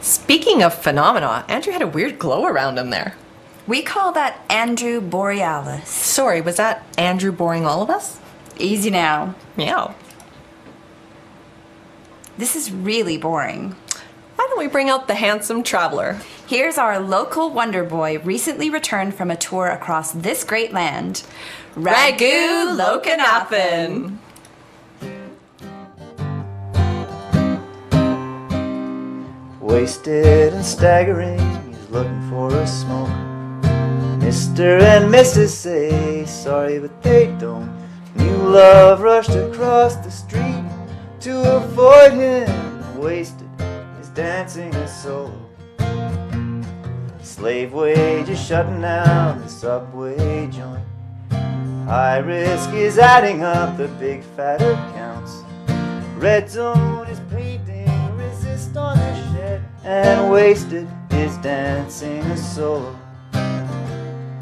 Speaking of phenomena, Andrew had a weird glow around him there. We call that Andrew Borealis. Sorry, was that Andrew boring all of us? Easy now. Yeah. This is really boring. Why don't we bring out the handsome traveler? Here's our local wonder boy, recently returned from a tour across this great land. Raghu Lokanathan! Wasted and staggering, he's looking for a smoke. Mr. and Mrs. say sorry, but they don't. New love rushed across the street to avoid him. Wasted, he's dancing a solo. Slave wages shutting down the subway joint. High risk is adding up the big fat accounts. Red zone is painting resist on the shed. And wasted is dancing a solo.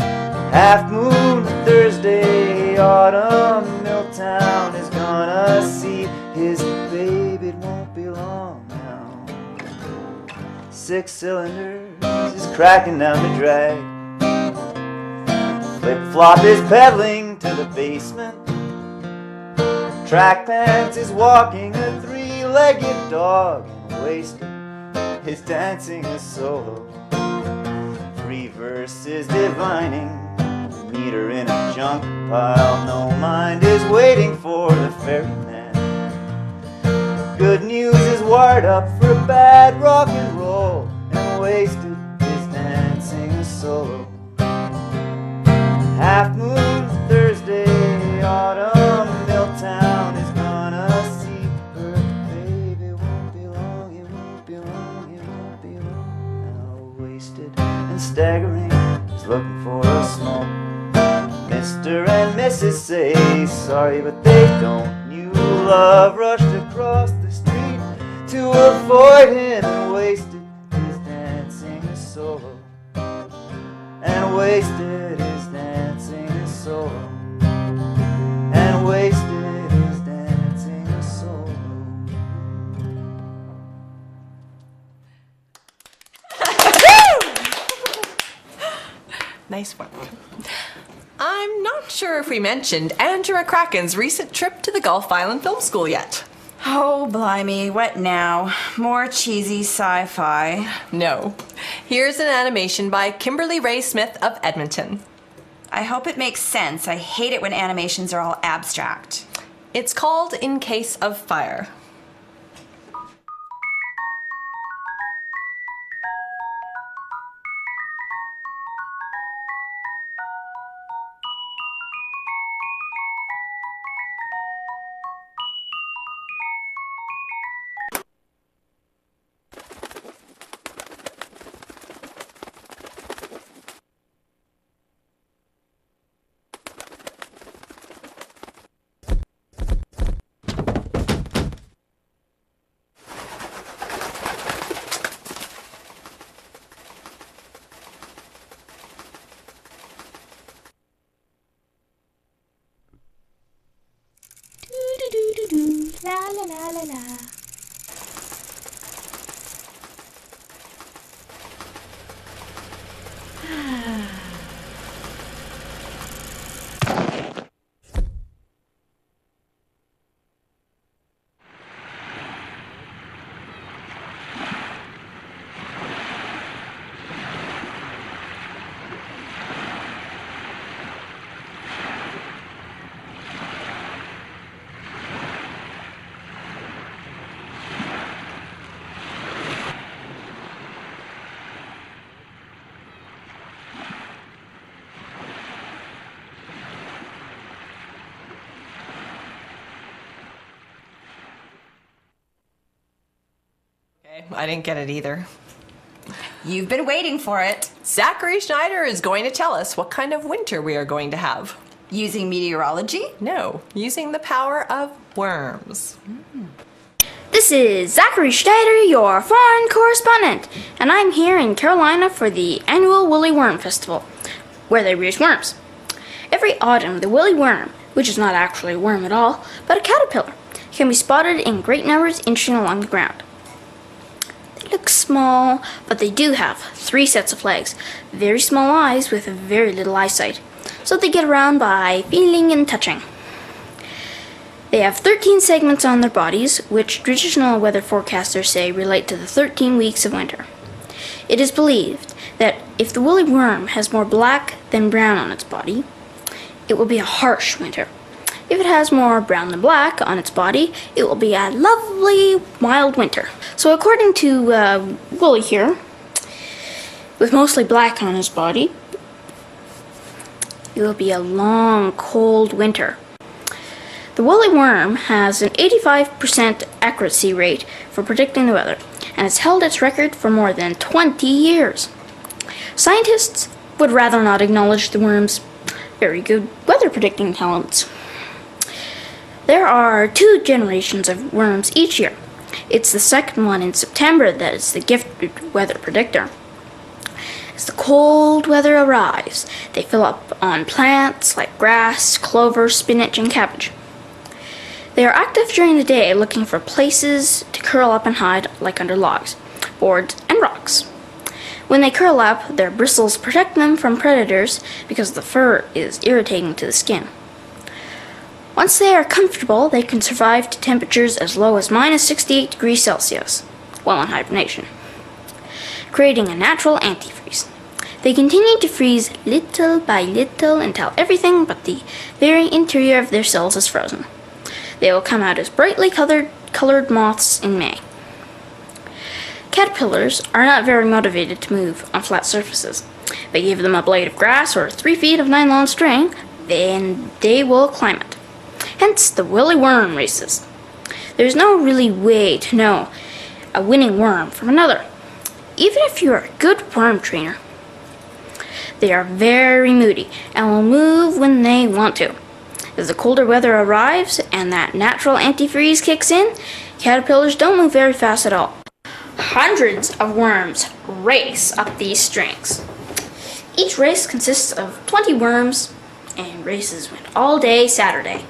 Half moon Thursday, autumn, Milltown is gonna see his baby, it won't be long now. 6 cylinders is cracking down the drag. Flip-flop is pedaling to the basement. Track pants is walking a 3-legged dog. And wasted is dancing a solo. 3 verses divining, meter in a junk pile. No mind is waiting for the ferryman. Good news is wired up for bad rock and roll. And wasted is dancing a solo. Half moon Thursday, autumn, Milltown is gonna see her baby. Won't be long, it won't be long, it won't be long. Now wasted and staggering, he's looking for a smoke. Mr. and Mrs. say sorry, but they don't. New love rushed across the street to avoid him. And wasted is dancing a solo. And wasted is dancing a solo. And wasted is dancing a solo. Nice one. I'm not sure if we mentioned Andrew McCracken's recent trip to the Gulf Island Film School yet. Oh, blimey, what now? More cheesy sci-fi. No. Here's an animation by Kimberly Ray Smith of Edmonton. I hope it makes sense. I hate it when animations are all abstract. It's called In Case of Fire. La la la la la. I didn't get it either. You've been waiting for it. Zachary Schneider is going to tell us what kind of winter we are going to have. Using meteorology? No, using the power of worms. This is Zachary Schneider, your foreign correspondent, and I'm here in Carolina for the annual Woolly Worm Festival, where they raise worms. Every autumn, the woolly worm, which is not actually a worm at all, but a caterpillar, can be spotted in great numbers inching along the ground. They look small, but they do have 3 sets of legs, very small eyes with very little eyesight, so they get around by feeling and touching. They have 13 segments on their bodies, which traditional weather forecasters say relate to the 13 weeks of winter. It is believed that if the woolly worm has more black than brown on its body, it will be a harsh winter. If it has more brown than black on its body, it will be a lovely, mild winter. So according to Wooley here, with mostly black on his body, it will be a long, cold winter. The woolly worm has an 85% accuracy rate for predicting the weather, and has held its record for more than 20 years. Scientists would rather not acknowledge the worm's very good weather predicting talents. There are 2 generations of worms each year. It's the second one in September that is the gifted weather predictor. As the cold weather arrives, they fill up on plants like grass, clover, spinach, and cabbage. They are active during the day looking for places to curl up and hide, like under logs, boards, and rocks. When they curl up, their bristles protect them from predators because the fur is irritating to the skin. Once they are comfortable, they can survive to temperatures as low as -68 degrees Celsius while in hibernation, creating a natural antifreeze. They continue to freeze little by little until everything but the very interior of their cells is frozen. They will come out as brightly colored moths in May. Caterpillars are not very motivated to move on flat surfaces. If they give them a blade of grass or 3 feet of nylon string, then they will climb it. Hence the woolly worm races. There's no really way to know a winning worm from another, even if you're a good worm trainer. They are very moody and will move when they want to. As the colder weather arrives and that natural antifreeze kicks in, caterpillars don't move very fast at all. Hundreds of worms race up these strings. Each race consists of 20 worms, and races went all day Saturday.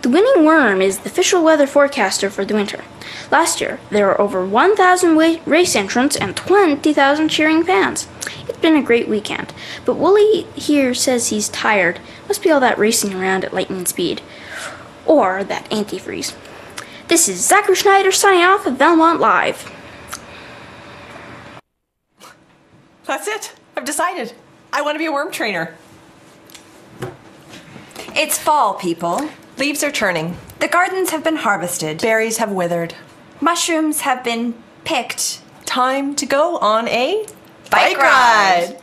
The winning worm is the official weather forecaster for the winter. Last year, there were over 1,000 race entrants and 20,000 cheering fans. It's been a great weekend, but Wooley here says he's tired. Must be all that racing around at lightning speed. Or that antifreeze. This is Zachary Schneider signing off of Valemount Live. That's it. I've decided. I want to be a worm trainer. It's fall, people. Leaves are turning. The gardens have been harvested. Berries have withered. Mushrooms have been picked. Time to go on a Bike ride.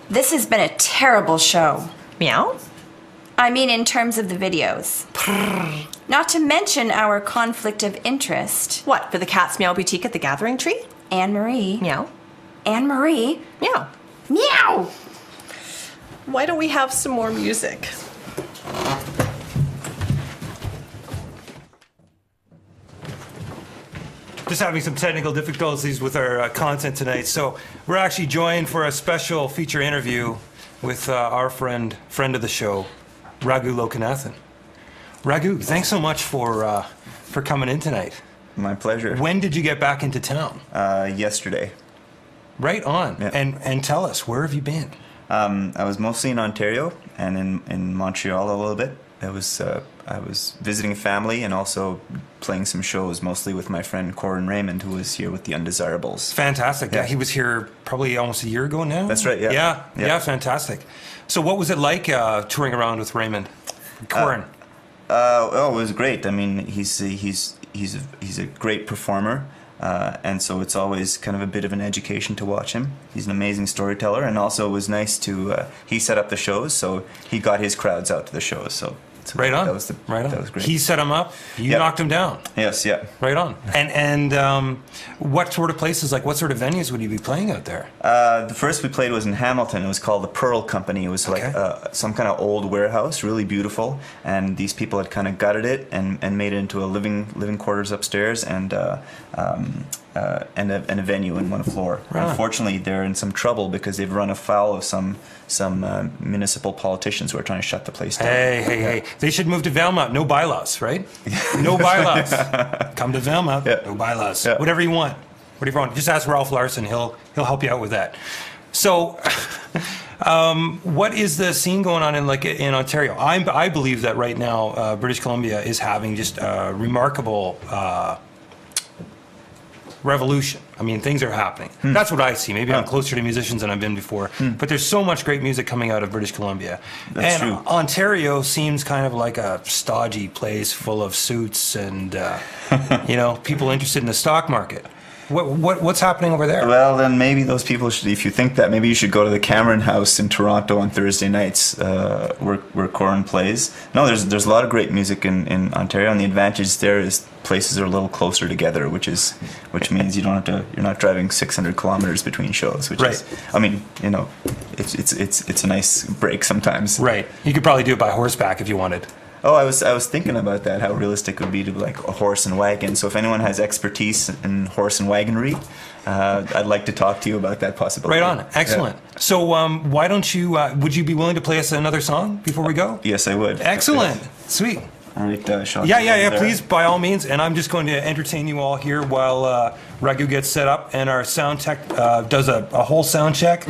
This has been a terrible show. Meow? I mean, in terms of the videos. Not to mention our conflict of interest. What, for the Cat's Meow Boutique at the Gathering Tree? Anne-Marie. Meow. Anne-Marie. Meow. Meow! Why don't we have some more music? Just having some technical difficulties with our content tonight, so we're actually joined for a special feature interview with our friend of the show, Raghu Lokanathan. Raghu, thanks so much for coming in tonight. My pleasure. When did you get back into town? Yesterday. Right on. Yeah. And tell us, where have you been? I was mostly in Ontario and in Montreal a little bit. I was visiting family and also playing some shows, mostly with my friend Corin Raymond, who was here with the Undesirables. Fantastic. Yeah, he was here probably almost a year ago now. That's right. Yeah. Yeah, fantastic. So what was it like touring around with Raymond? Corin? Oh, it was great. I mean, he's a great performer. And so it's always kind of a bit of an education to watch him. He's an amazing storyteller, and also it was nice to, he set up the shows, so he got his crowds out to the shows. So right on. That was great. He set him up, you knocked him down. Yes, yeah. Right on. And what sort of places, like what sort of venues would you be playing out there? The first we played was in Hamilton. It was called the Pearl Company. It was like some kind of old warehouse, really beautiful. And these people had kind of gutted it and made it into a living quarters upstairs and a venue in one floor. Right. Unfortunately, they're in some trouble because they've run afoul of some municipal politicians who are trying to shut the place down. Hey. They should move to Valemount. No bylaws, right? No bylaws. Come to Valemount. Yeah. No bylaws. Yeah. Whatever you want. Whatever you want. Just ask Ralph Larson. He'll help you out with that. So, what is the scene going on in Ontario? I believe that right now British Columbia is having just a remarkable revolution. I mean, things are happening. That's what I see. Maybe I'm closer to musicians than I've been before. But there's so much great music coming out of British Columbia. That's and true. Ontario seems kind of like a stodgy place full of suits and, people interested in the stock market. What's happening over there? Well, then maybe those people should, if you think that, maybe you should go to the Cameron House in Toronto on Thursday nights where Corin plays. No, there's a lot of great music in Ontario, and the advantage there is places are a little closer together, which means you're not driving 600 kilometers between shows, which right. is, I mean, it's a nice break sometimes. Right. You could probably do it by horseback if you wanted. Oh, I was thinking about that, how realistic it would be to like a horse and wagon. So if anyone has expertise in horse and wagonry, I'd like to talk to you about that possibility. Right on. Excellent. Yeah. So why don't you, would you be willing to play us another song before we go? Yes, I would. Excellent. Sweet. All right, Sean. Yeah, please, by all means. And I'm just going to entertain you all here while Raghu gets set up and our sound tech does a whole sound check.